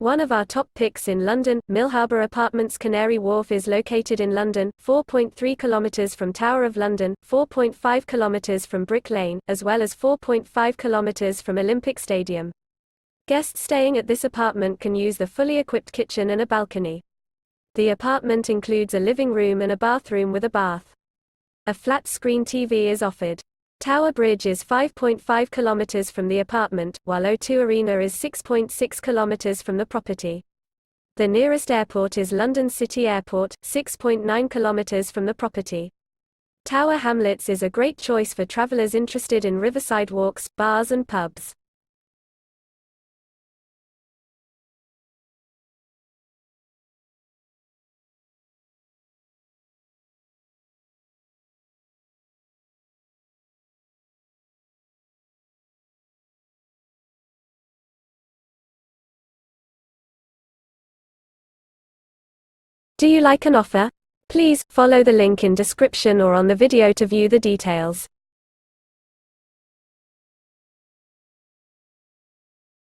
One of our top picks in London.Millharbour Apartments. Canary Wharf is located in London, 4.3 kilometres from Tower of London, 4.5 kilometres from Brick Lane, as well as 4.5 kilometres from Olympic Stadium. Guests staying at this apartment can use the fully equipped kitchen and a balcony. The apartment includes a living room and a bathroom with a bath. A flat-screen TV is offered. Tower Bridge is 5.5 kilometers from the apartment, while O2 Arena is 6.6 kilometers from the property. The nearest airport is London City Airport, 6.9 kilometers from the property. Tower Hamlets is a great choice for travelers interested in riverside walks, bars and pubs. Do you like an offer? Please follow the link in description or on the video to view the details.